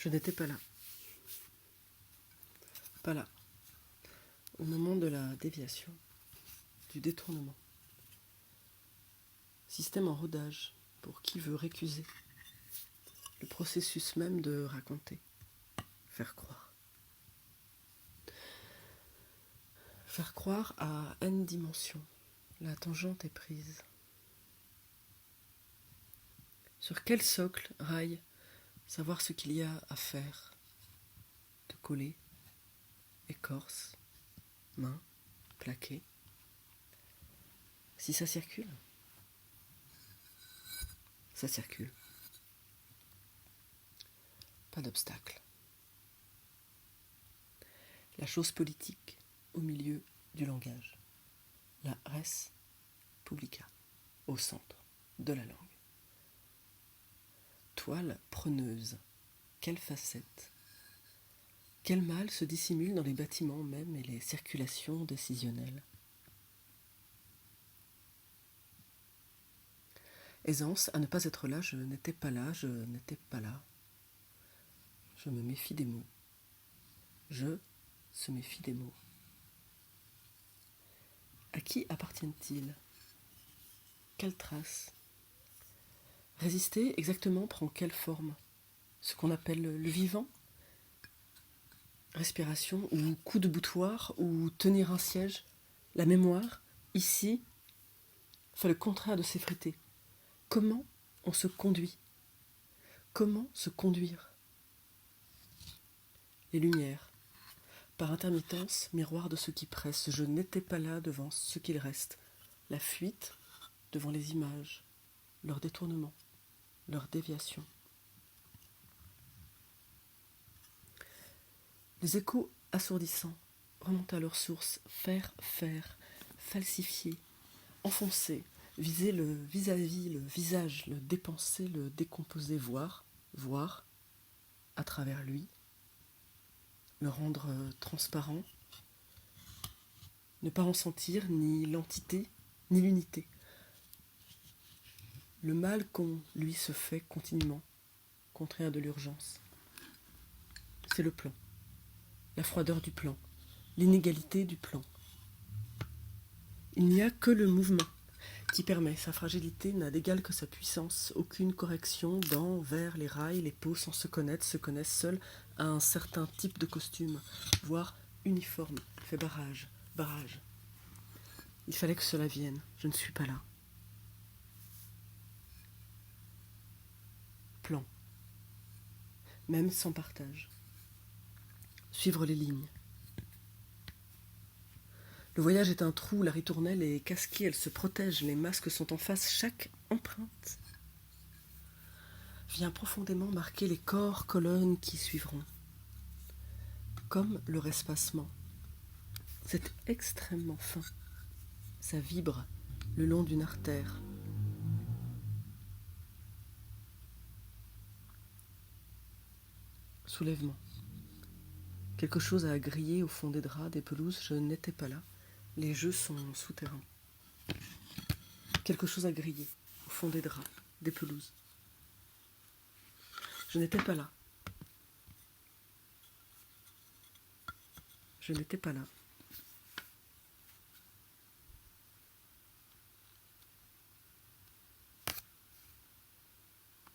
Je n'étais pas là. Pas là. Au moment de la déviation, du détournement. Système en rodage pour qui veut récuser. Le processus même de raconter. Faire croire. Faire croire à N dimensions. La tangente est prise. Sur quel socle raille savoir ce qu'il y a à faire? De coller, écorce, main, plaquer. Si ça circule, ça circule. Pas d'obstacle. La chose politique au milieu du langage. La res publica, au centre de la langue. Toile preneuse, quelle facette, quel mal se dissimule dans les bâtiments même et les circulations décisionnelles. Aisance à ne pas être là, je n'étais pas là, je n'étais pas là. Je me méfie des mots. Je se méfie des mots. À qui appartiennent-ils? Quelle trace? Résister exactement prend quelle forme? Ce qu'on appelle le vivant? Respiration ou coup de boutoir ou tenir un siège? La mémoire, ici, fait le contraire de s'effriter. Comment on se conduit? Comment se conduire? Les lumières, par intermittence, miroir de ce qui presse. Je n'étais pas là devant ce qu'il reste. La fuite devant les images, leur détournement, leur déviation. Les échos assourdissants remontent à leur source. Faire, falsifier, enfoncer, viser le vis-à-vis, le visage, le dépenser, le décomposer, voir, à travers lui, le rendre transparent, ne pas en sentir ni l'entité, ni l'unité. Le mal qu'on lui se fait continuellement, contraire de l'urgence. C'est le plan, la froideur du plan, l'inégalité du plan. Il n'y a que le mouvement qui permet, sa fragilité n'a d'égal que sa puissance, aucune correction dans, vers, les rails, les peaux sans se connaissent seuls à un certain type de costume, voire uniforme, fait barrage. Il fallait que cela vienne, je ne suis pas là. Plan, même sans partage. Suivre les lignes. Le voyage est un trou, la ritournelle est casquée, elle se protège, les masques sont en face, chaque empreinte vient profondément marquer les corps, colonnes qui suivront. Comme leur espacement. C'est extrêmement fin. Ça vibre le long d'une artère. Soulèvement. Quelque chose à griller au fond des draps, des pelouses, je n'étais pas là. Les jeux sont souterrains. Quelque chose à griller au fond des draps, des pelouses. Je n'étais pas là. Je n'étais pas là.